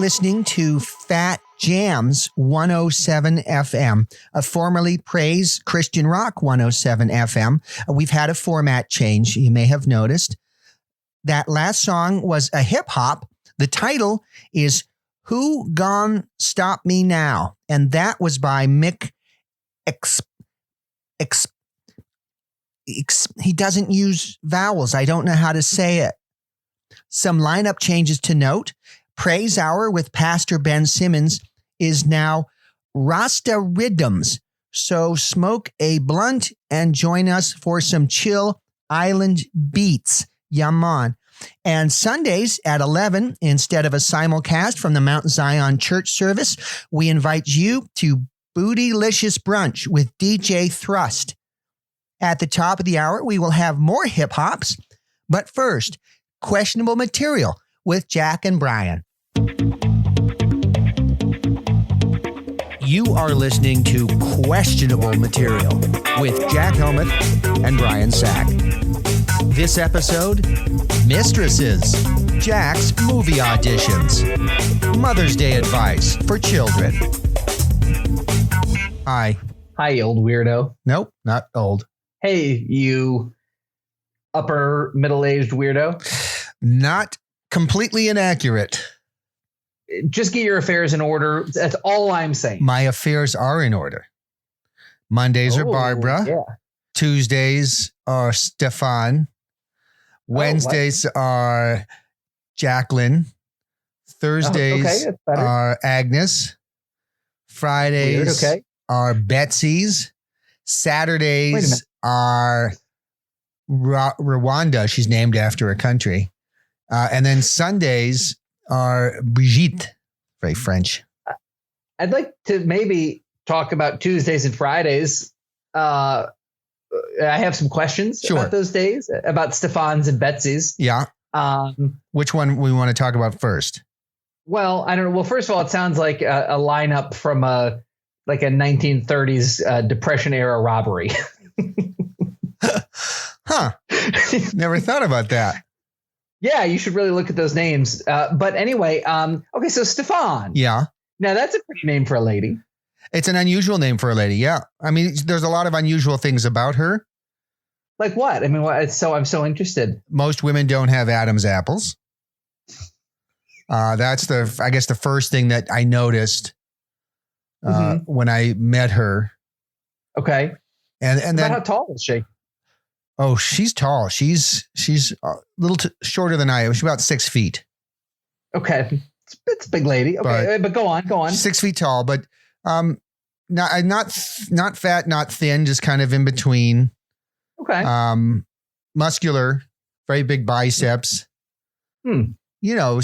listening to Phat Jamz 107 FM, a formerly Praise Christian Rock 107 FM. We've had a format change, you may have noticed. That last song was a hip hop. The title is Who Gon Stop Me Now? And that was by Mick he doesn't use vowels. I don't know how to say it. Some lineup changes to note. Praise Hour with Pastor Ben Simmons is now Rasta Rhythms. So smoke a blunt and join us for some chill island beats. Yaman. And Sundays at 11, instead of a simulcast from the Mount Zion Church service, we invite you to Bootylicious Brunch with DJ Thrust. At the top of the hour, we will have more hip hops. But first, questionable material with Jack and Brian. You are listening to Questionable Material with Jack Helmuth and Brian Sack. This episode, Mistresses, Jack's movie auditions, Mother's Day advice for children. Hi. Hi, you old weirdo. Nope, not old. Hey, you upper middle-aged weirdo. Not completely inaccurate. Just get your affairs in order. That's all I'm saying. My affairs are in order. Mondays are Barbara. Yeah. Tuesdays are Stefan. Wednesdays are Jacqueline. Thursdays are Agnes. Fridays are Betsy's. Saturdays are Rwanda. She's named after a country. And then Sundays are Brigitte. Very French. I'd like to maybe talk about Tuesdays and Fridays. I have some questions about those days, about Stefan's and Betsy's. Yeah. Which one we want to talk about first? Well, I don't know. Well, first of all, it sounds like a lineup from a 1930s Depression era robbery. Huh. Never thought about that. Yeah, you should really look at those names. But anyway, okay, so Stefan. Yeah. Now, that's a pretty name for a lady. It's an unusual name for a lady, yeah. I mean, there's a lot of unusual things about her. Like what? I mean, I'm so interested. Most women don't have Adam's apples. That's the first thing that I noticed when I met her. Okay. And then how tall is she? Oh, she's tall. She's a little shorter than I am. She's about 6 feet. Okay. It's a big lady. Okay, but go on. She's 6 feet tall, but not fat, not thin, just kind of in between. Okay. Muscular, very big biceps. You know,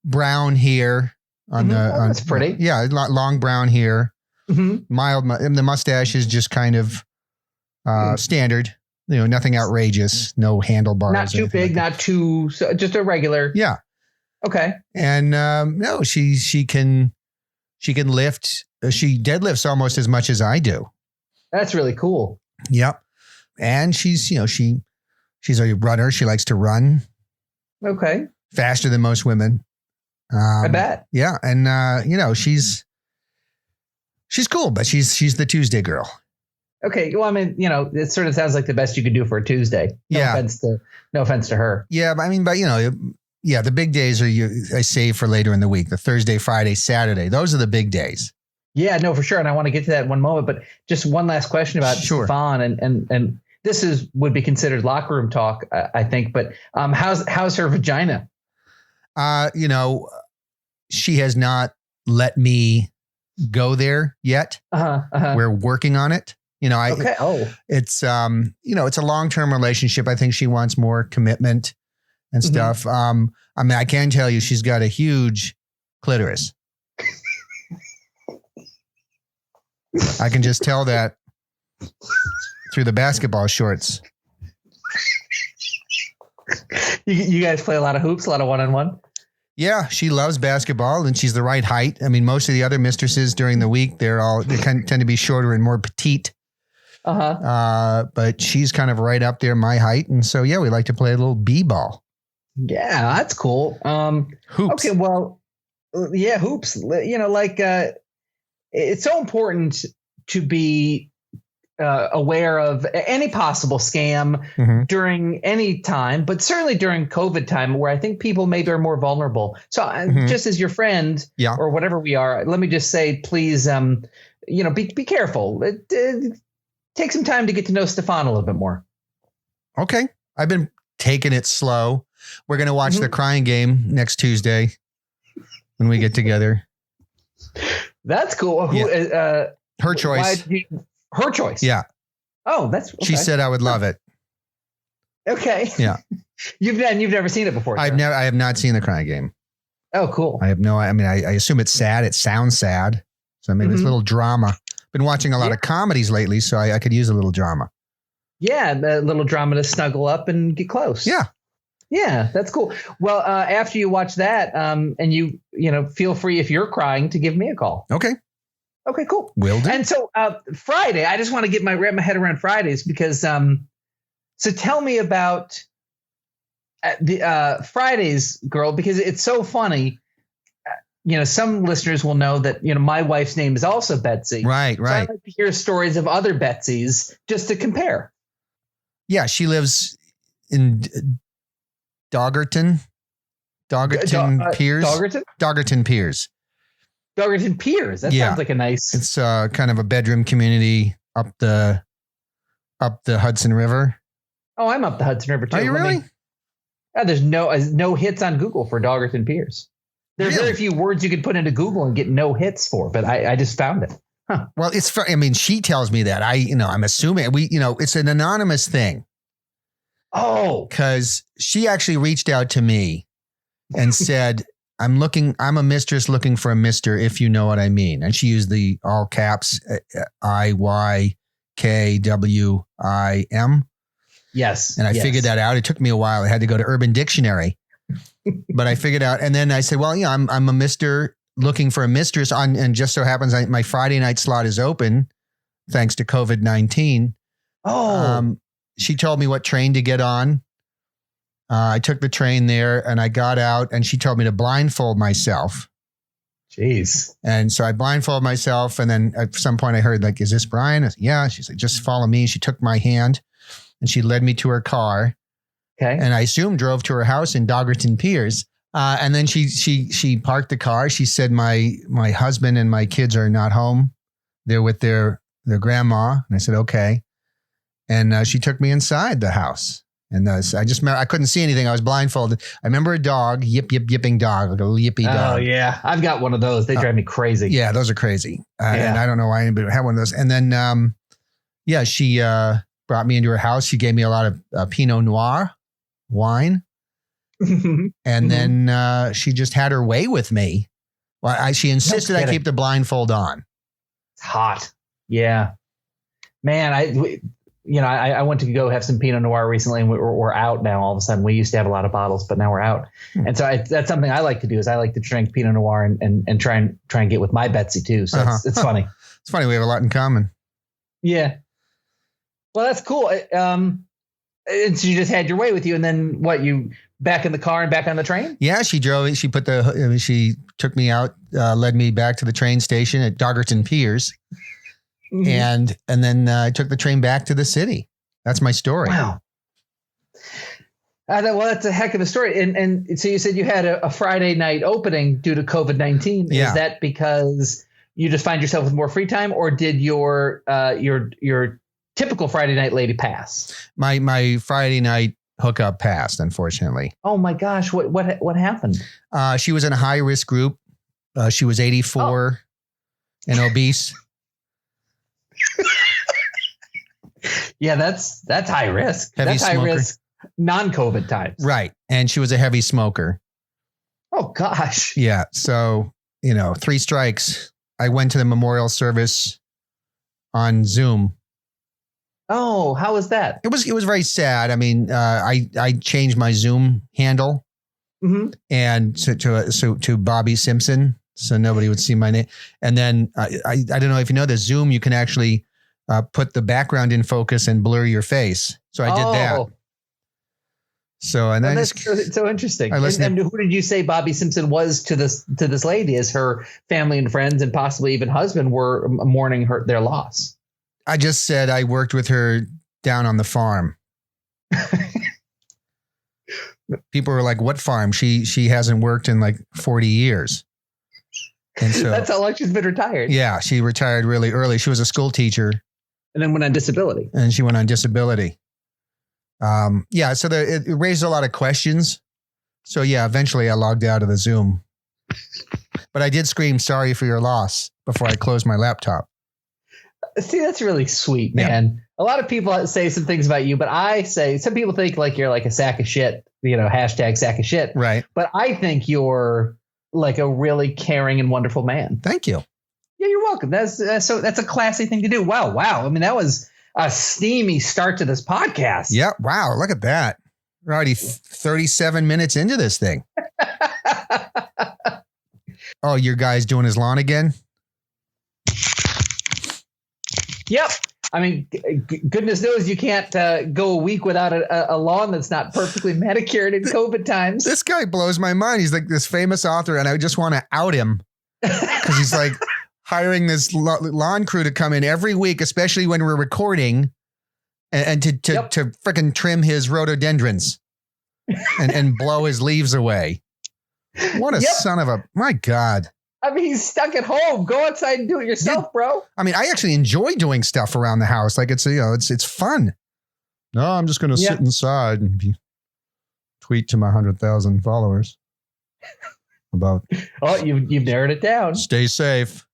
brown hair on that's pretty. Yeah, long brown hair. Mild. The mustache is just kind of standard. You know, nothing outrageous. No handlebars. Not too big. Not too. Just a regular. Yeah. Okay. And no, she can lift. She deadlifts almost as much as I do. That's really cool. Yep. And she's a runner. She likes to run. Okay. Faster than most women. I bet. Yeah. And she's cool, but she's the Tuesday girl. Okay. Well, I mean, it sort of sounds like the best you could do for a Tuesday. No offense to her. Yeah. But the big days I save for later in the week, the Thursday, Friday, Saturday. Those are the big days. Yeah, no, for sure. And I want to get to that in one moment, but just one last question about Stefan and this would be considered locker room talk, I think, but how's her vagina? She has not let me go there yet. We're working on it. It's, it's a long-term relationship. I think she wants more commitment and stuff. I mean, I can tell you she's got a huge clitoris. I can just tell that through the basketball shorts. You guys play a lot of hoops, a lot of one-on-one? Yeah, she loves basketball and she's the right height. I mean, most of the other mistresses during the week, they tend to be shorter and more petite. But she's kind of right up there, my height. And so, yeah, we like to play a little b-ball. Yeah, that's cool. Hoops. Okay, well, Yeah, hoops. It's so important to be aware of any possible scam during any time, but certainly during COVID time, where I think people maybe are more vulnerable. So just as your friend or whatever we are, let me just say, please, be careful. Take some time to get to know Stefan a little bit more. Okay. I've been taking it slow. We're going to watch The Crying Game next Tuesday when we get together. That's cool. Her choice. Her choice. Yeah. Oh, that's okay. She said I would love it. Okay. Yeah. You've never seen it before. I have not seen The Crying Game. Oh, cool. I assume it's sad. It sounds sad. So maybe it's a little drama. Been watching a lot of comedies lately, so I could use a little drama. Yeah, a little drama to snuggle up and get close. Yeah. Yeah, that's cool. Well, after you watch that, and you feel free if you're crying to give me a call. Okay. Okay, cool. Will do. And so Friday, I just want to wrap my head around Fridays because so tell me about the Fridays, girl, because it's so funny. Some listeners will know that, my wife's name is also Betsy. Right. So I like to hear stories of other Betsy's just to compare. Yeah, she lives in Doggerton Piers. Doggerton Piers. Doggerton Piers. That sounds like a nice. It's kind of a bedroom community up the Hudson River. Oh, I'm up the Hudson River too. Are you really? There's no hits on Google for Doggerton Piers. There's very few words you could put into Google and get no hits for, but I just found it. Huh. Well, she tells me that. I'm assuming it's an anonymous thing. Oh, because she actually reached out to me and said, I'm a mistress looking for a mister, if you know what I mean. And she used the all caps IYKWIM. Yes. And I figured that out. It took me a while. I had to go to Urban Dictionary, but I figured out. And then I said, well, I'm a mister looking for a mistress and just so happens my Friday night slot is open thanks to COVID-19. Oh, she told me what train to get on. I took the train there and I got out and she told me to blindfold myself. Jeez. And so I blindfolded myself. And then at some point I heard is this Brian? I said, yeah. She's like, just follow me. She took my hand and she led me to her car. Okay. And I assume drove to her house in Doggerton Piers. And then she parked the car. She said, my husband and my kids are not home. They're with their grandma. And I said, okay. And she took me inside the house. And I couldn't see anything. I was blindfolded. I remember a dog, yipping dog, like a yippy dog. Oh, yeah. I've got one of those. They drive me crazy. Yeah, those are crazy. And I don't know why anybody would have one of those. And then, she brought me into her house. She gave me a lot of Pinot Noir wine. And then she just had her way with me. Well, she insisted I keep the blindfold on. It's hot. Yeah. Man, I went to go have some Pinot Noir recently, and we're out now. All of a sudden, we used to have a lot of bottles, but now we're out. And so that's something I like to do. Is I like to drink Pinot Noir and try and get with my Betsy too. So it's funny. It's funny. We have a lot in common. Yeah. Well, that's cool. And so you just had your way with you, and then what? You back in the car and back on the train? Yeah, she drove. She took me out, led me back to the train station at Doggerton Piers. And then I took the train back to the city. That's my story. Wow. Well, that's a heck of a story. And so you said you had a Friday night opening due to COVID-19. Yeah. Is that because you just find yourself with more free time, or did your typical Friday night lady pass? My Friday night hookup passed, unfortunately. Oh my gosh. What happened? She was in a high risk group. She was 84 and obese. Yeah, that's high risk. That's high risk non-COVID times. Right. And she was a heavy smoker. Oh gosh. Yeah. So, 3 strikes. I went to the memorial service on Zoom. Oh, how was that? It was very sad. I mean, I changed my Zoom handle and to Bobby Simpson, so nobody would see my name. And then I don't know if you know this, Zoom, you can actually put the background in focus and blur your face. So I did that. So, and that's so interesting. And who did you say Bobby Simpson was to this lady, as her family and friends and possibly even husband were mourning their loss? I just said I worked with her down on the farm. People were like, what farm? She hasn't worked in like 40 years. And so that's how long she's been retired. Yeah, she retired really early. She was a school teacher. And then went on disability. And she went on disability. So it raised a lot of questions. So yeah, eventually I logged out of the Zoom. But I did scream sorry for your loss before I closed my laptop. See, that's really sweet, man. Yeah. A lot of people say some things about you, but I say some people think like you're like a sack of shit, hashtag sack of shit. Right. But I think you're like a really caring and wonderful man. Thank you. Yeah, you're welcome. That's a classy thing to do. Wow. I mean, that was a steamy start to this podcast. Yeah. Wow. Look at that. We're already 37 minutes into this thing. Oh, your guy's doing his lawn again? Yep. I mean, goodness knows you can't go a week without a lawn that's not perfectly manicured in COVID times. This guy blows my mind. He's like this famous author, and I just want to out him because he's like hiring this lawn crew to come in every week, especially when we're recording, and to freaking trim his rhododendrons and blow his leaves away. What a son of a, my God. I mean, he's stuck at home. Go outside and do it yourself, bro. I mean, I actually enjoy doing stuff around the house. Like it's fun. No, I'm just going to sit inside and tweet to my 100,000 followers about. Oh, you've narrowed it down. Stay safe.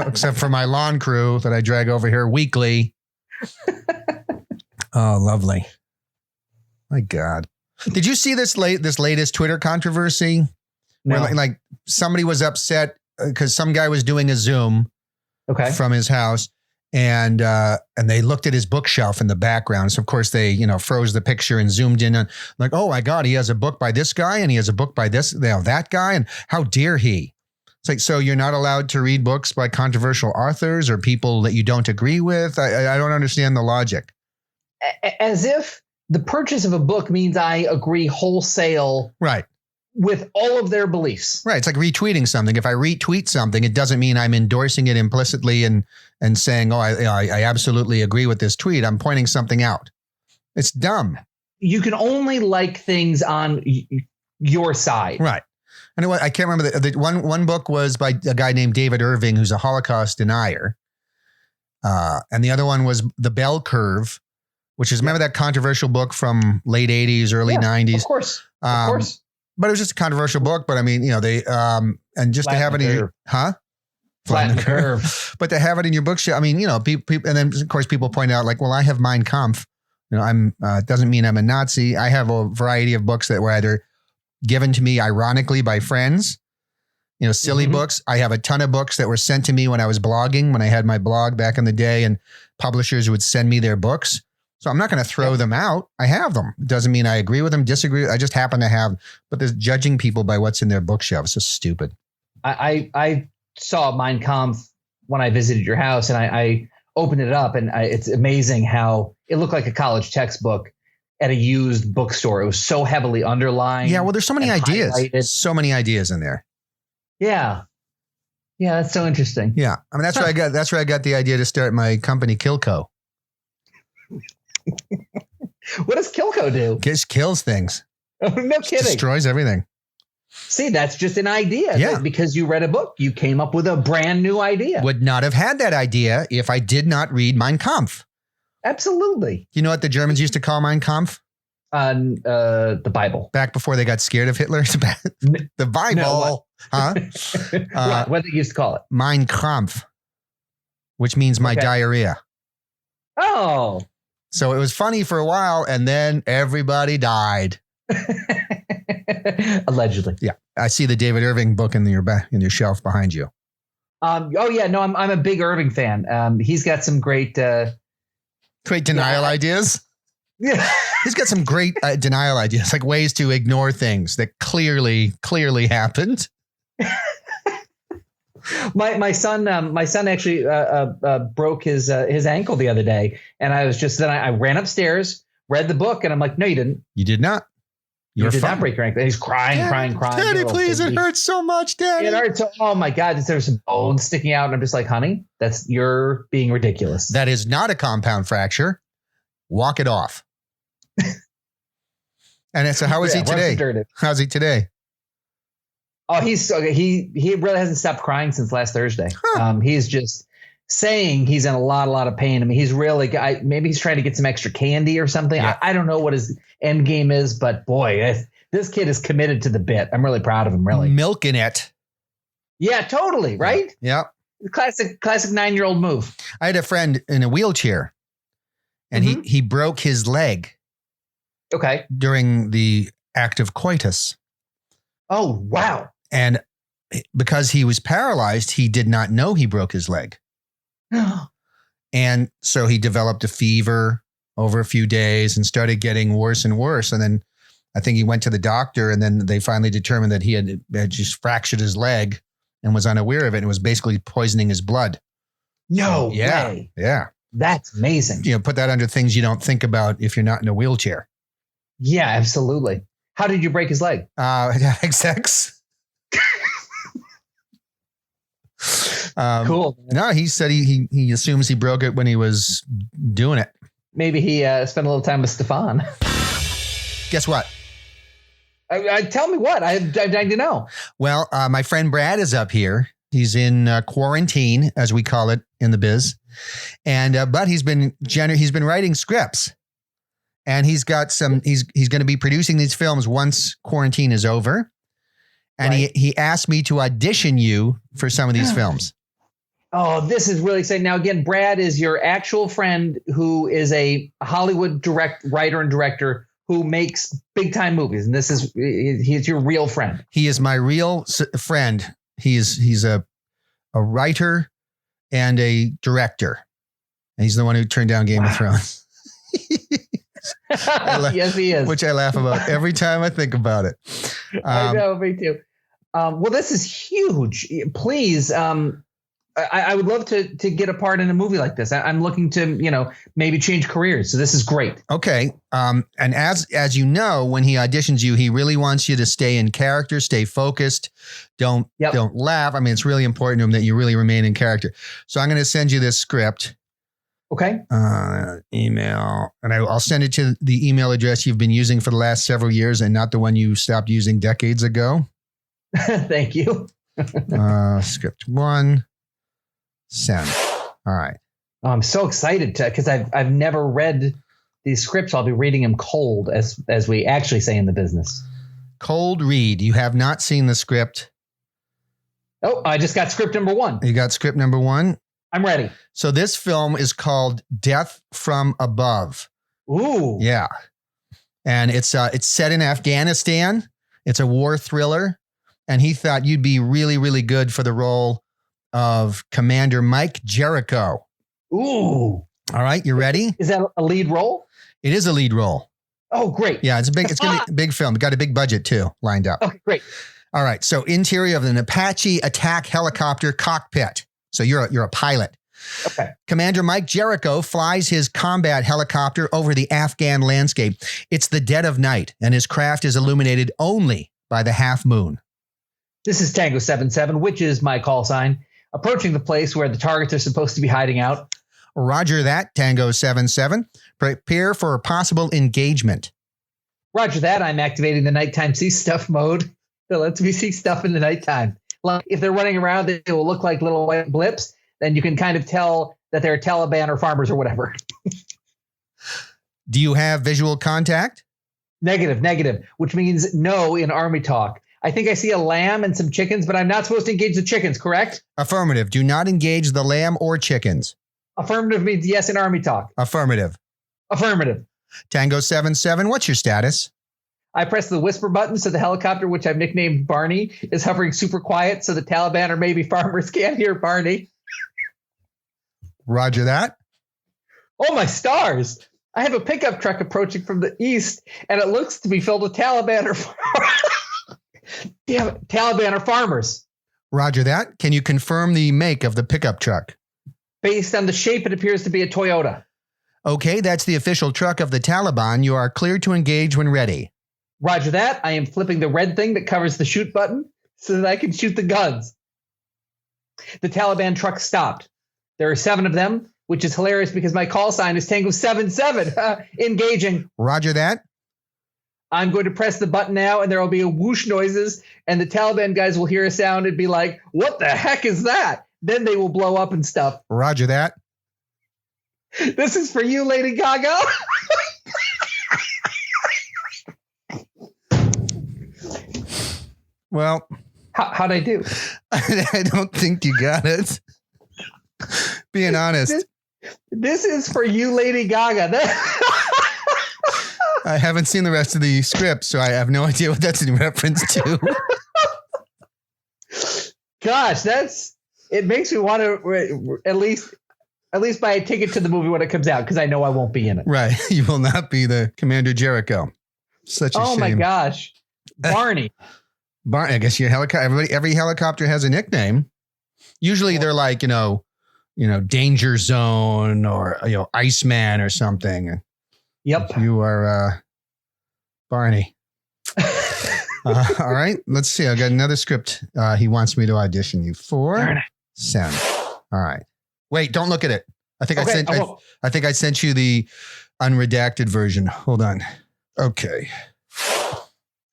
Except for my lawn crew that I drag over here weekly. Oh, lovely. My God. Did you see this latest Twitter controversy? No. Where like somebody was upset because some guy was doing a Zoom from his house and they looked at his bookshelf in the background. So of course they, froze the picture and zoomed in and like, oh my God, he has a book by this guy and he has a book by that guy. And how dare he? It's like, so you're not allowed to read books by controversial authors or people that you don't agree with. I don't understand the logic. As if the purchase of a book means I agree wholesale. Right. With all of their beliefs. Right. It's like retweeting something. If I retweet something, it doesn't mean I'm endorsing it implicitly and saying, oh, I absolutely agree with this tweet. I'm pointing something out. It's dumb. You can only like things on your side. Right. And I can't remember. The one book was by a guy named David Irving, who's a Holocaust denier. And the other one was The Bell Curve, which is, remember that controversial book from late 80s, early 90s? Of course. Of course. But it was just a controversial book. But I mean, they and just to have it in your Flatten the curve. But to have it in your bookshelf, I mean, people, and then of course people point out like, well, I have Mein Kampf. I'm doesn't mean I'm a Nazi. I have a variety of books that were either given to me ironically by friends, silly books. I have a ton of books that were sent to me when I was blogging, when I had my blog back in the day, and publishers would send me their books. So I'm not going to throw them out. I have them. It doesn't mean I agree with them, disagree. I just happen to have, but there's judging people by what's in their bookshelf. It's just stupid. I saw Mein Kampf when I visited your house and I opened it up and it's amazing how it looked like a college textbook at a used bookstore. It was so heavily underlined. Yeah. Well, there's so many ideas, so many ideas in there. Yeah. Yeah. That's so interesting. Yeah. I mean, that's where I got the idea to start my company, Kilco. What does Kilco do? Just kills things. Oh, no kidding. Destroys everything. See, that's just an idea. Yeah. Because you read a book, you came up with a brand new idea. Would not have had that idea if I did not read Mein Kampf. Absolutely. You know what the Germans used to call Mein Kampf? The Bible. Back before they got scared of Hitler? The Bible. No, huh? What they used to call it? Mein Kampf, which means my diarrhea. Oh. So it was funny for a while, and then everybody died. Allegedly. Yeah. I see the David Irving book in your shelf behind you. Oh yeah, no, I'm a big Irving fan. He's got some great denial ideas. Yeah. He's got some great denial ideas, like ways to ignore things that clearly happened. My son actually broke his ankle the other day, and I ran upstairs, read the book, and I'm like, no, you didn't. You did not. You did not break your ankle. He's crying. Daddy, please, it hurts so much, Daddy. It hurts. Oh my God, there's some bones sticking out, and I'm just like, honey, you're being ridiculous. That is not a compound fracture. Walk it off. And so, how is he today? How's he today? Oh, he really hasn't stopped crying since last Thursday. He's just saying he's in a lot of pain. I mean, he's really, maybe he's trying to get some extra candy or something. Yeah. I don't know what his end game is, but boy, this kid is committed to the bit. I'm really proud of him, really. Milking it. Yeah, totally. Right? Yeah. Classic 9-year-old move. I had a friend in a wheelchair, and he broke his leg. Okay. During the act of coitus. Oh, wow. And because he was paralyzed, he did not know he broke his leg. And so he developed a fever over a few days and started getting worse and worse. And then I think he went to the doctor, and then they finally determined that he had just fractured his leg and was unaware of it. And it was basically poisoning his blood. No way. Yeah. That's amazing. Put that under things you don't think about if you're not in a wheelchair. Yeah, absolutely. How did you break his leg? XX. Cool. No, he said he assumes he broke it when he was doing it. Maybe he spent a little time with Stefan. Guess what? Tell me what. I'd like to know. Well, my friend Brad is up here. He's in quarantine, as we call it in the biz, and but he's been writing scripts, and he's got some. He's going to be producing these films once quarantine is over. And he asked me to audition you for some of these films. Oh, this is really exciting. Now, again, Brad is your actual friend who is a Hollywood writer and director who makes big time movies. And he's your real friend. He is my real friend. He's a writer and a director. And he's the one who turned down Game of Thrones. Yes, he is. Which I laugh about every time I think about it. I know, me too. Well, this is huge. Please, I would love to get a part in a movie like this. I'm looking to, maybe change careers. So this is great. Okay. And as you know, when he auditions you, he really wants you to stay in character, stay focused. Don't laugh. I mean, it's really important to him that you really remain in character. So I'm going to send you this script. Okay. Email. And I'll send it to the email address you've been using for the last several years and not the one you stopped using decades ago. Thank you. Script 1. Send. All right. Oh, I'm so excited because I've never read these scripts. I'll be reading them cold, as we actually say in the business. Cold read. You have not seen the script. Oh, I just got script number 1. You got script number 1? I'm ready. So this film is called Death from Above. Ooh. Yeah. And it's set in Afghanistan. It's a war thriller. And he thought you'd be really, really good for the role of Commander Mike Jericho. Ooh. All right. You ready? Is that a lead role? It is a lead role. Oh, great. Yeah, it's going to be a big film. Got a big budget too lined up. Okay, great. All right. So interior of an Apache attack helicopter cockpit. So you're a pilot. Okay. Commander Mike Jericho flies his combat helicopter over the Afghan landscape. It's the dead of night, and his craft is illuminated only by the half moon. This is Tango 77, which is my call sign, approaching the place where the targets are supposed to be hiding out. Roger that, Tango 77. Prepare for a possible engagement. Roger that. I'm activating the nighttime see stuff mode that lets me see stuff in the nighttime. Like if they're running around, they will look like little white blips. Then you can kind of tell that they're Taliban or farmers or whatever. Do you have visual contact? Negative, which means no in Army talk. I think I see a lamb and some chickens, but I'm not supposed to engage the chickens, correct? Affirmative. Do not engage the lamb or chickens. Affirmative means yes in Army talk. Affirmative. Tango 77, what's your status? I press the whisper button so the helicopter, which I've nicknamed Barney, is hovering super quiet so the Taliban or maybe farmers can't hear Barney. Roger that. Oh, my stars. I have a pickup truck approaching from the east, and it looks to be filled with Taliban or farmers. Roger that. Can you confirm the make of the pickup truck? Based on the shape, it appears to be a Toyota. Okay, that's the official truck of the Taliban. You are clear to engage when ready. Roger that. I am flipping the red thing that covers the shoot button so that I can shoot the guns. The Taliban truck stopped. There are 7 of them, which is hilarious because my call sign is Tango 77. Engaging. Roger that. I'm going to press the button now, and there will be a whoosh noises, and the Taliban guys will hear a sound and be like, what the heck is that? Then they will blow up and stuff. Roger that. This is for you, Lady Gaga. Well, how'd I do? I don't think you got it. Being honest. This is for you, Lady Gaga. I haven't seen the rest of the script, so I have no idea what that's in reference to. Gosh, it makes me want to at least buy a ticket to the movie when it comes out because I know I won't be in it. Right. You will not be the Commander Jericho. Such a shame. Oh my gosh. Barney. Barney, I guess your helicopter, every helicopter has a nickname. Usually they're like, Danger Zone or, Iceman or something. Yep. You are Barney. All right. Let's see. I've got another script he wants me to audition you for. Send. All right. Wait, don't look at it. I think I sent you the unredacted version. Hold on. Okay.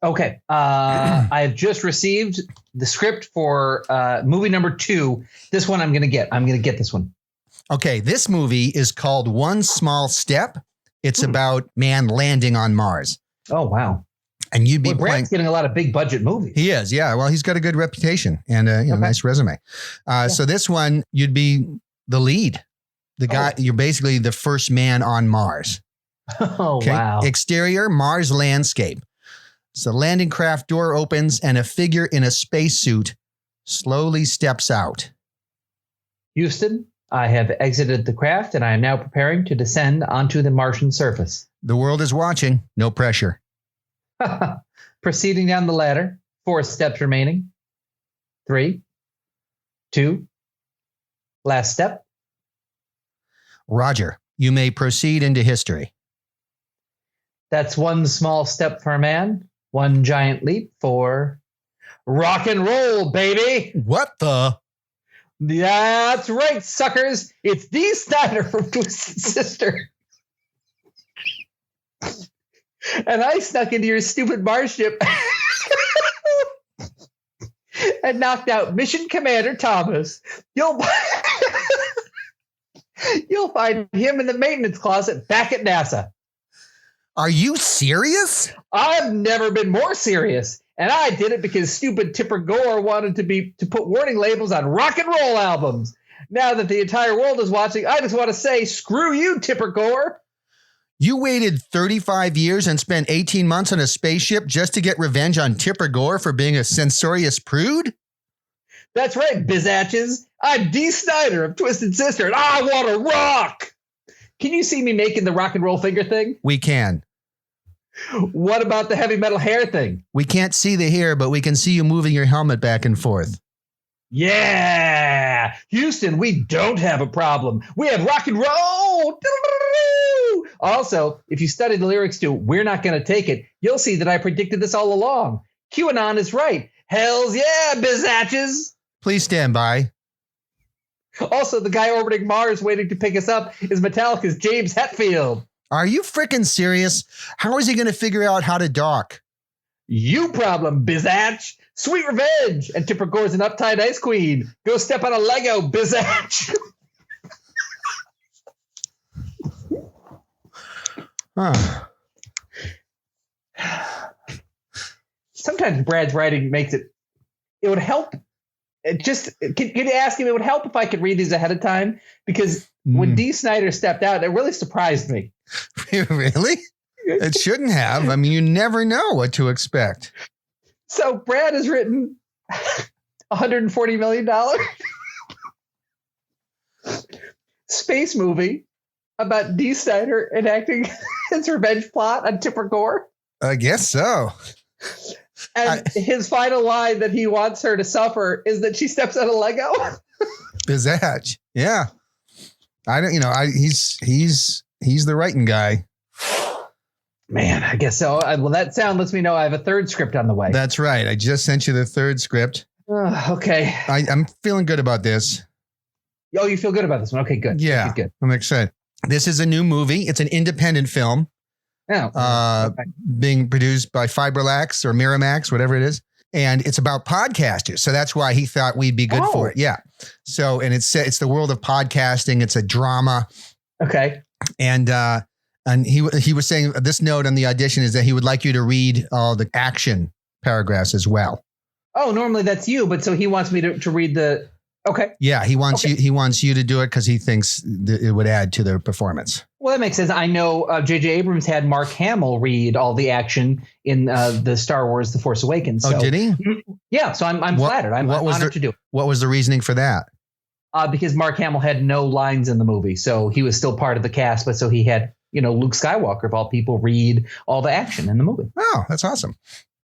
Okay. I have just received the script for movie number 2. This one I'm going to get. I'm going to get this one. Okay. This movie is called One Small Step. It's about man landing on Mars. Oh, wow. And you'd be Brad's getting a lot of big budget movies. He is. Yeah. Well, he's got a good reputation and a nice resume. So this one, you'd be the lead. The guy, you're basically the first man on Mars. Oh, wow. Exterior, Mars landscape. So the landing craft door opens and a figure in a spacesuit slowly steps out. Houston, I have exited the craft and I am now preparing to descend onto the Martian surface. The world is watching. No pressure. Proceeding down the ladder. 4 steps remaining. 3, 2, last step. Roger. You may proceed into history. That's one small step for a man, one giant leap for rock and roll, baby. What the? That's right, suckers. It's Dee Snider from Twisted Sister. And I snuck into your stupid Mars ship and knocked out Mission Commander Thomas. You'll find him in the maintenance closet back at NASA. Are you serious? I've never been more serious. And I did it because stupid Tipper Gore wanted to put warning labels on rock and roll albums. Now that the entire world is watching, I just want to say, screw you, Tipper Gore. You waited 35 years and spent 18 months on a spaceship just to get revenge on Tipper Gore for being a censorious prude? That's right, bizaches. I'm Dee Snider of Twisted Sister, and I want to rock. Can you see me making the rock and roll finger thing? We can. What about the heavy metal hair thing? We can't see the hair, but we can see you moving your helmet back and forth. Yeah. Houston, we don't have a problem. We have rock and roll. Also, if you study the lyrics to We're Not Gonna Take It, you'll see that I predicted this all along. QAnon is right. Hells yeah, bizaches. Please stand by. Also, the guy orbiting Mars waiting to pick us up is Metallica's James Hetfield. Are you freaking serious? How is he going to figure out how to dock? You problem, bizatch. Sweet revenge. And Tipper Gore's an uptight ice queen. Go step on a Lego, bizatch. Huh. Sometimes Brad's writing makes it would help. Can you ask him? It would help if I could read these ahead of time, because when Dee Snider stepped out, it really surprised me. Really? It shouldn't have. I mean, you never know what to expect. So Brad has written $140 million space movie about Dee Snider enacting his revenge plot on Tipper Gore. I guess so. And his final line that he wants her to suffer is that she steps on a Lego. Bizatch. Yeah. I don't, he's He's the writing guy. Man, I guess so. Well, that sound lets me know I have a third script on the way. That's right. I just sent you the third script. Okay. I'm feeling good about this. Oh, you feel good about this one? Okay, good. Yeah, good. I'm excited. This is a new movie. It's an independent film. Okay. Being produced by Fiberlax or Miramax, whatever it is. And it's about podcasters. So that's why he thought we'd be good for it. Yeah. So, and it's the world of podcasting. It's a drama. Okay. And he was saying this note on the audition is that he would like you to read all the action paragraphs as well. Oh, normally that's you, but so he wants me to read the. Okay. Yeah, he wants you to do it because he thinks it would add to their performance. Well, that makes sense. I know J.J. Abrams had Mark Hamill read all the action in the Star Wars: The Force Awakens. So, oh, did he? Yeah. So I'm flattered. I'm honored to do it. What was the reasoning for that? Because Mark Hamill had no lines in the movie, so he was still part of the cast. But so he had, Luke Skywalker of all people read all the action in the movie. Oh, that's awesome.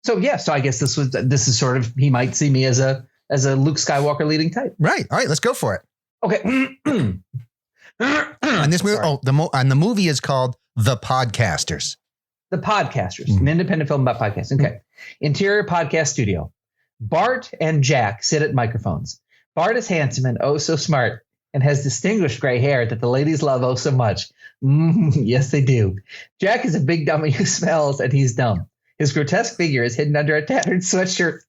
So yeah. So I guess this is sort of, he might see me as a Luke Skywalker leading type. Right. All right. Let's go for it. Okay. And this movie, and the movie is called The Podcasters. The Podcasters, an independent film about podcasting. Okay. Interior podcast studio. Bart and Jack sit at microphones. Bart is handsome and oh so smart and has distinguished gray hair that the ladies love oh so much. Yes, they do. Jack is a big dummy who smells and he's dumb. His grotesque figure is hidden under a tattered sweatshirt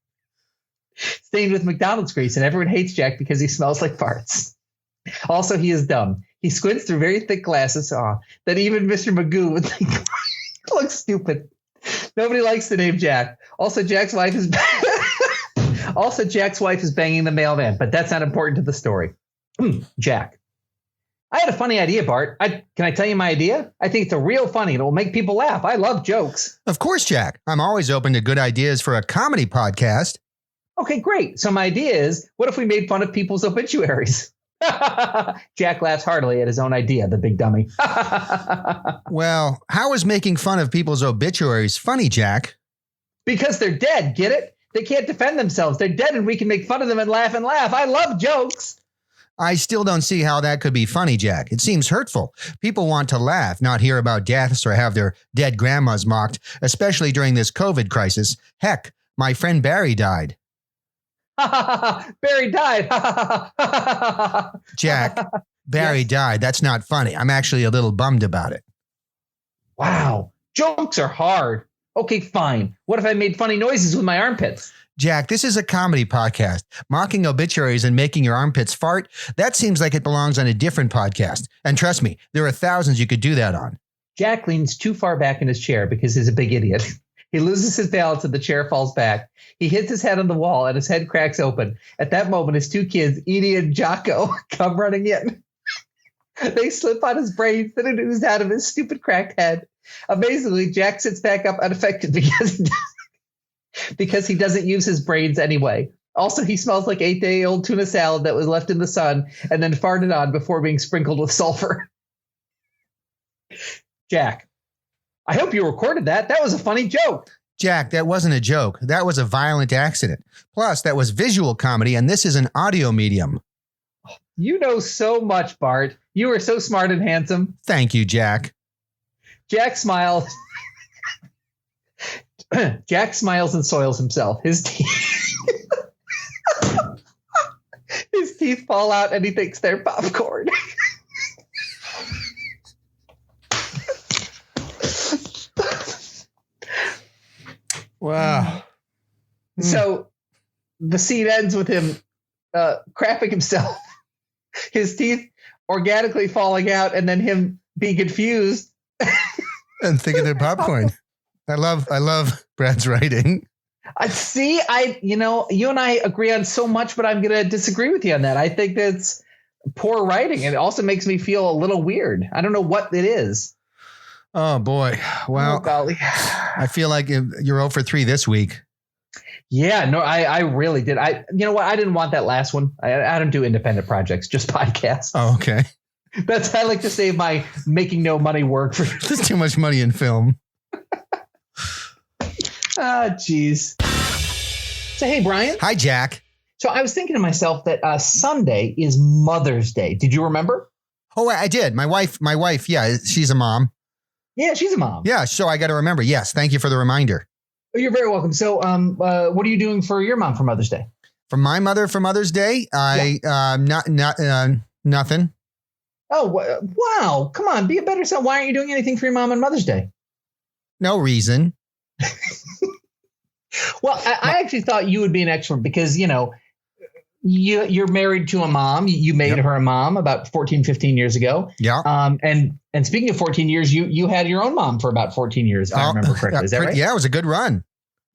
stained with McDonald's grease, and everyone hates Jack because he smells like farts. Also, he is dumb. He squints through very thick glasses that even Mr. Magoo would think looks stupid. Nobody likes the name Jack. Also, Jack's wife is banging the mailman, but that's not important to the story. Jack. I had a funny idea, Bart. Can I tell you my idea? I think it's a real funny. It will make people laugh. I love jokes. Of course, Jack. I'm always open to good ideas for a comedy podcast. Okay, great. So my idea is, what if we made fun of people's obituaries? Jack laughs heartily at his own idea, the big dummy. Well, how is making fun of people's obituaries funny, Jack? Because they're dead, get it? They can't defend themselves. They're dead and we can make fun of them and laugh and laugh. I love jokes. I still don't see how that could be funny, Jack. It seems hurtful. People want to laugh, not hear about deaths or have their dead grandmas mocked, especially during this COVID crisis. Heck, my friend Barry died. Barry died. Jack, Barry died. That's not funny. I'm actually a little bummed about it. Wow. Jokes are hard. Okay, fine. What if I made funny noises with my armpits? Jack, this is a comedy podcast. Mocking obituaries and making your armpits fart, that seems like it belongs on a different podcast. And trust me, there are thousands you could do that on. Jack leans too far back in his chair because he's a big idiot. He loses his balance and the chair falls back. He hits his head on the wall and his head cracks open. At that moment, his two kids, Edie and Jocko, come running in. They slip on his brains that it oozed out of his stupid cracked head. Amazingly, Jack sits back up unaffected because he doesn't use his brains anyway. Also, he smells like 8-day-old tuna salad that was left in the sun and then farted on before being sprinkled with sulfur. Jack, I hope you recorded that. That was a funny joke. Jack, that wasn't a joke. That was a violent accident. Plus, that was visual comedy, and this is an audio medium. You know so much, Bart. You are so smart and handsome. Thank you, Jack. Jack smiles. Jack smiles and soils himself. His teeth fall out and he thinks they're popcorn. Wow. So the scene ends with him crapping himself, his teeth organically falling out, and then him being confused. And thinking they're popcorn. I love Brad's writing. You and I agree on so much, but I'm going to disagree with you on that. I think that's poor writing. And it also makes me feel a little weird. I don't know what it is. Oh, boy. Well, golly. I feel like you're 0 for 3 this week. Yeah, no, I really did. You know what? I didn't want that last one. I don't do independent projects, just podcasts. Oh, okay. I like to save my making no money work for. There's too much money in film. Geez. So, hey, Brian. Hi, Jack. So I was thinking to myself that Sunday is Mother's Day. Did you remember? Oh, I did. My wife. Yeah, she's a mom. Yeah, she's a mom. Yeah. So I got to remember. Yes. Thank you for the reminder. You're very welcome. So, what are you doing for your mom for Mother's Day? For my mother for Mother's Day, nothing. Oh, wow. Come on. Be a better son. Why aren't you doing anything for your mom on Mother's Day? No reason. Well, I actually thought you would be an expert because, you're married to a mom. You made her a mom about 14, 15 years ago. Yeah. And speaking of 14 years, you had your own mom for about 14 years, if I remember correctly. Is that right? Yeah, it was a good run.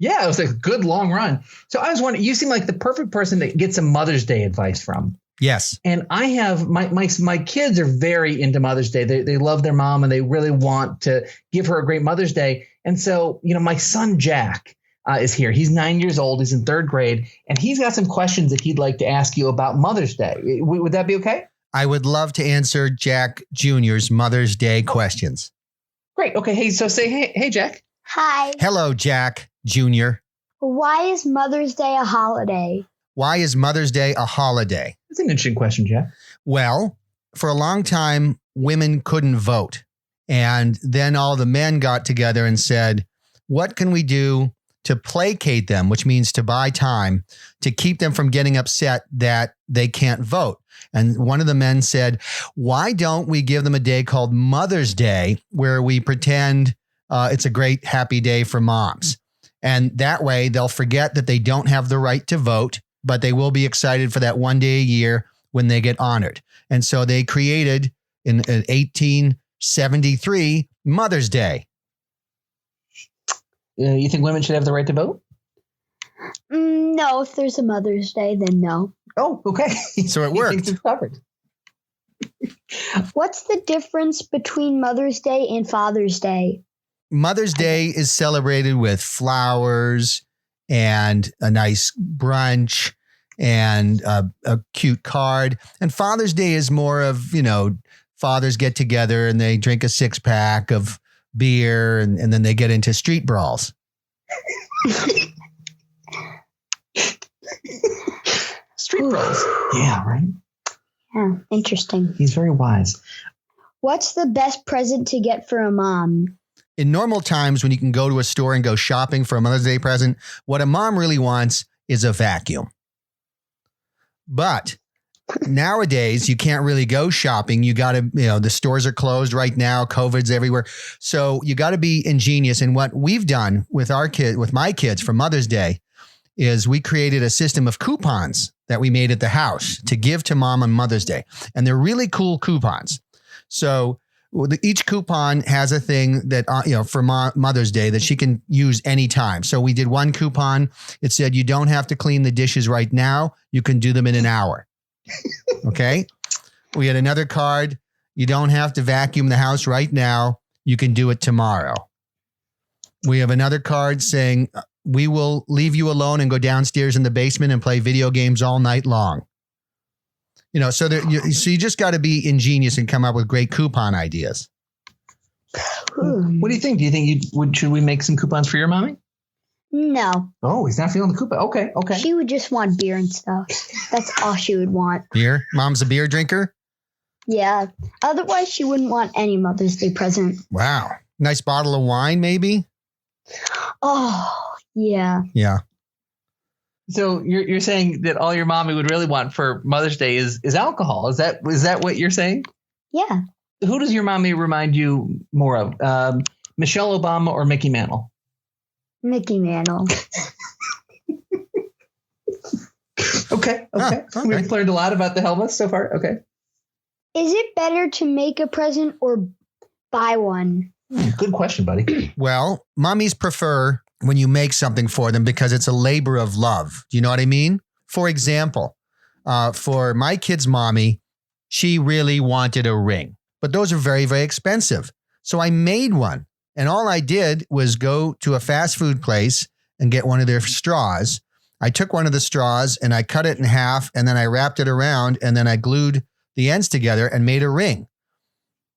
Yeah, it was a good long run. So I was wondering, you seem like the perfect person to get some Mother's Day advice from. Yes. And I have my kids are very into Mother's Day. They love their mom and they really want to give her a great Mother's Day. And so, my son Jack is here. He's 9 years old. He's in third grade, and he's got some questions that he'd like to ask you about Mother's Day. Would that be okay? I would love to answer Jack Jr.'s Mother's Day questions. Great. Okay. Hey, so say hey, Jack. Hi. Hello, Jack Jr. Why is Mother's Day a holiday? Why is Mother's Day a holiday? That's an interesting question, Jack. Well, for a long time, women couldn't vote. And then all the men got together and said, what can we do to placate them, which means to buy time, to keep them from getting upset that they can't vote? And one of the men said, why don't we give them a day called Mother's Day where we pretend it's a great, happy day for moms? And that way they'll forget that they don't have the right to vote, but they will be excited for that one day a year when they get honored. And so they created in 1873 Mother's Day. You think women should have the right to vote? No, if there's a Mother's Day, then no. Oh, okay. So it worked. It's covered. What's the difference between Mother's Day and Father's Day? Mother's Day is celebrated with flowers and a nice brunch and a cute card. And Father's Day is more of, fathers get together and they drink a 6-pack of beer and then they get into street brawls. Street brawls. Yeah, right. Yeah, interesting. He's very wise. What's the best present to get for a mom? In normal times when you can go to a store and go shopping for a Mother's Day present, what a mom really wants is a vacuum. But nowadays, you can't really go shopping. You got to, the stores are closed right now. COVID's everywhere. So you got to be ingenious. And what we've done with my kids for Mother's Day is we created a system of coupons that we made at the house to give to mom on Mother's Day. And they're really cool coupons. So each coupon has a thing that, for Mother's Day that she can use anytime. So we did one coupon. It said, you don't have to clean the dishes right now. You can do them in an hour. Okay. We had another card. You don't have to vacuum the house right now. You can do it tomorrow. We have another card saying, we will leave you alone and go downstairs in the basement and play video games all night long. So you just got to be ingenious and come up with great coupon ideas. What do you think? Do you think should we make some coupons for your mommy? No. Oh, he's not feeling the coupon. Okay. She would just want beer and stuff. That's all she would want. Beer? Mom's a beer drinker? Yeah. Otherwise, she wouldn't want any Mother's Day present. Wow. Nice bottle of wine, maybe? Oh, yeah. Yeah. So you're saying that all your mommy would really want for Mother's Day is alcohol. Is that what you're saying? Yeah. Who does your mommy remind you more of? Michelle Obama or Mickey Mantle? Mickey Mantle. Okay. We've learned a lot about the Helmas so far. Okay. Is it better to make a present or buy one? Good question, buddy. Well, mommies prefer when you make something for them because it's a labor of love. Do you know what I mean? For example, for my kid's mommy, she really wanted a ring, but those are very, very expensive. So I made one, and all I did was go to a fast food place and get one of their straws. I took one of the straws and I cut it in half, and then I wrapped it around, and then I glued the ends together and made a ring.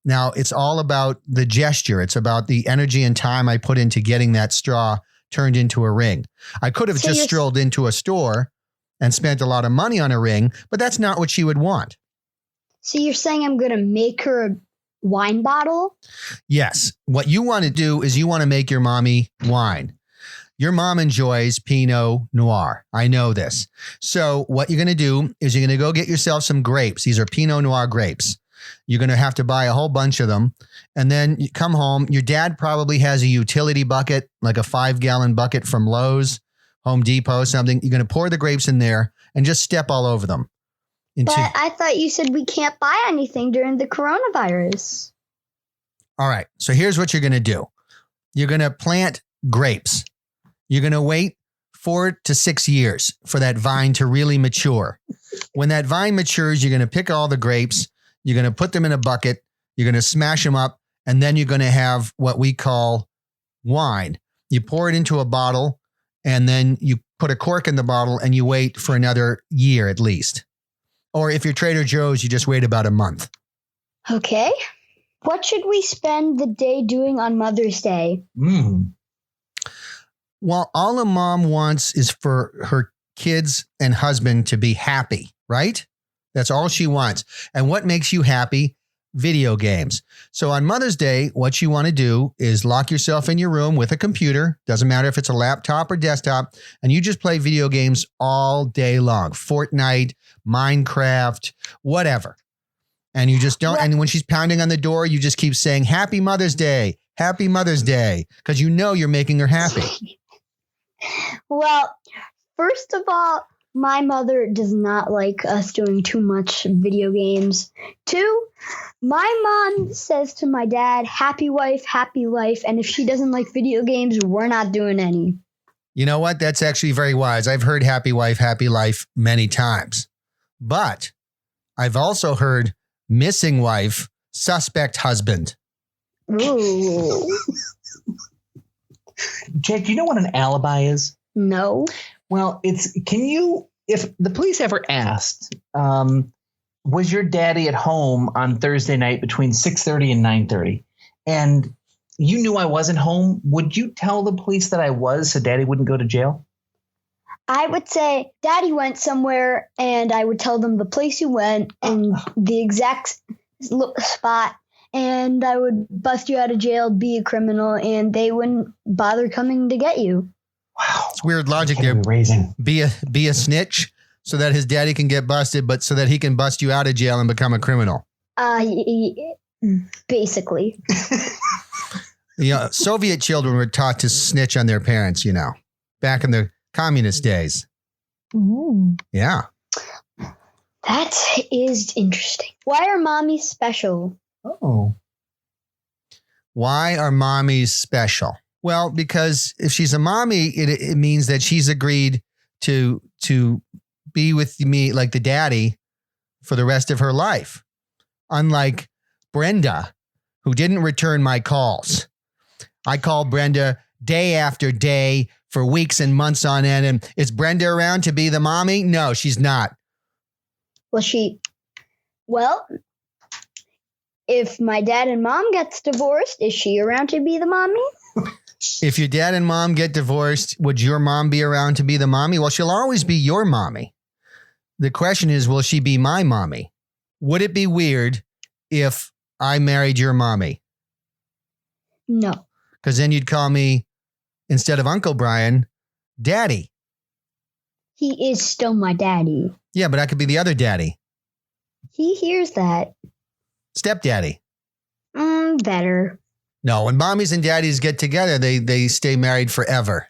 Now, it's all about the gesture. It's about the energy and time I put into getting that straw turned into a ring. I could have just strolled into a store and spent a lot of money on a ring, but that's not what she would want. So you're saying I'm going to make her a wine bottle? Yes. What you want to do is you want to make your mommy wine. Your mom enjoys Pinot Noir. I know this. So what you're going to do is you're going to go get yourself some grapes. These are Pinot Noir grapes. You're going to have to buy a whole bunch of them. And then you come home. Your dad probably has a utility bucket, like a 5-gallon bucket from Lowe's, Home Depot, something. You're going to pour the grapes in there and just step all over them. But I thought you said we can't buy anything during the coronavirus. All right. So here's what you're going to do. You're going to plant grapes. You're going to wait 4 to 6 years for that vine to really mature. When that vine matures, you're going to pick all the grapes. You're going to put them in a bucket. You're going to smash them up. And then you're going to have what we call wine. You pour it into a bottle and then you put a cork in the bottle and you wait for another year at least. Or if you're Trader Joe's, you just wait about a month. Okay. What should we spend the day doing on Mother's Day? Well, all a mom wants is for her kids and husband to be happy, right? That's all she wants. And what makes you happy? Video games. So on Mother's Day, what you want to do is lock yourself in your room with a computer. Doesn't matter if it's a laptop or desktop. And you just play video games all day long. Fortnite, Minecraft, whatever. And you just don't. And when she's pounding on the door, you just keep saying, Happy Mother's Day. Happy Mother's Day. Because you know you're making her happy. Well, first of all, my mother does not like us doing too much video games. 2, my mom says to my dad, happy wife, happy life. And if she doesn't like video games, we're not doing any. You know what? That's actually very wise. I've heard happy wife, happy life many times. But I've also heard missing wife, suspect husband. Ooh. Jack, do you know what an alibi is? No. Well, if the police ever asked, was your daddy at home on Thursday night between 6:30 and 9:30, and you knew I wasn't home, would you tell the police that I was so daddy wouldn't go to jail? I would say daddy went somewhere and I would tell them the place you went and the exact spot. And I would bust you out of jail, be a criminal, and they wouldn't bother coming to get you. Wow. It's weird logic there. Raising. Be a snitch so that his daddy can get busted, but so that he can bust you out of jail and become a criminal. Basically. Soviet children were taught to snitch on their parents, back in the communist days. Ooh. Yeah. That is interesting. Why are mommies special? Oh. Why are mommies special? Well, because if she's a mommy, it means that she's agreed to be with me like the daddy for the rest of her life. Unlike Brenda, who didn't return my calls. I called Brenda day after day for weeks and months on end. And is Brenda around to be the mommy? No, she's not. Well, if my dad and mom gets divorced, is she around to be the mommy? If your dad and mom get divorced, would your mom be around to be the mommy? Well, she'll always be your mommy. The question is, will she be my mommy? Would it be weird if I married your mommy? No. Because then you'd call me, instead of Uncle Brian, Daddy. He is still my daddy. Yeah, but I could be the other daddy. He hears that. Stepdaddy. Better. No, when mommies and daddies get together, they stay married forever.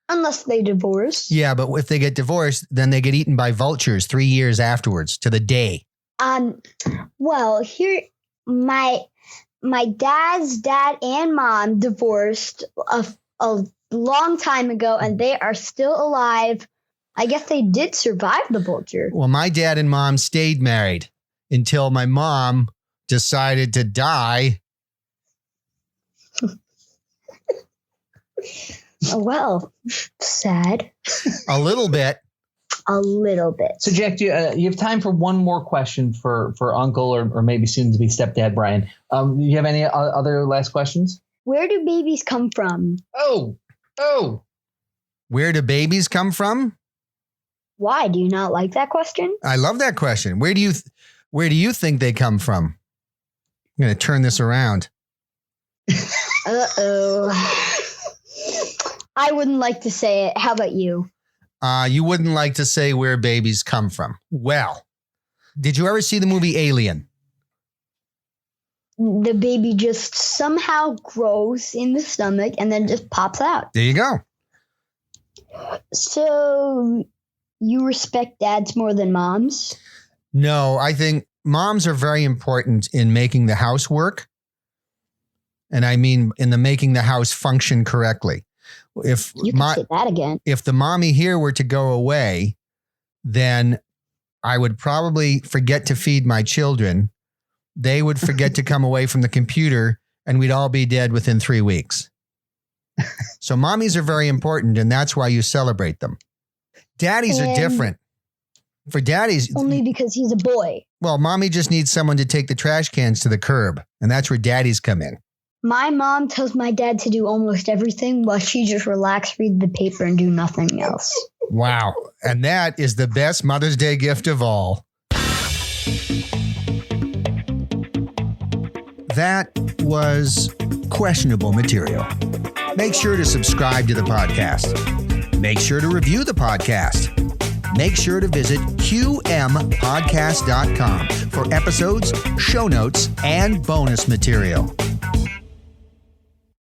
Unless they divorce. Yeah, but if they get divorced, then they get eaten by vultures 3 years afterwards to the day. Well, here, my dad's dad and mom divorced a long time ago, and they are still alive. I guess they did survive the vulture. Well, my dad and mom stayed married until my mom decided to die. Well, sad. A little bit. A little bit. So, Jack, do you have time for one more question for Uncle or maybe soon to be stepdad Brian? Do you have any other last questions? Where do babies come from? Oh. Where do babies come from? Why? Do you not like that question? I love that question. Where do you think they come from? I'm going to turn this around. Uh-oh. I wouldn't like to say it. How about you? You wouldn't like to say where babies come from. Well, did you ever see the movie Alien? The baby just somehow grows in the stomach and then just pops out. There you go. So you respect dads more than moms? No, I think moms are very important in making the house work. And I mean, in the making the house function correctly. If You can say that again. If the mommy here were to go away, then I would probably forget to feed my children. They would forget to come away from the computer, and we'd all be dead within 3 weeks. So mommies are very important, and that's why you celebrate them. Daddies are different. For daddies, only because he's a boy. Well, mommy just needs someone to take the trash cans to the curb, and that's where daddies come in. My mom tells my dad to do almost everything while she just relax, read the paper, and do nothing else. Wow. And that is the best Mother's Day gift of all. That was questionable material. Make sure to subscribe to the podcast. Make sure to review the podcast. Make sure to visit qmpodcast.com for episodes, show notes, and bonus material.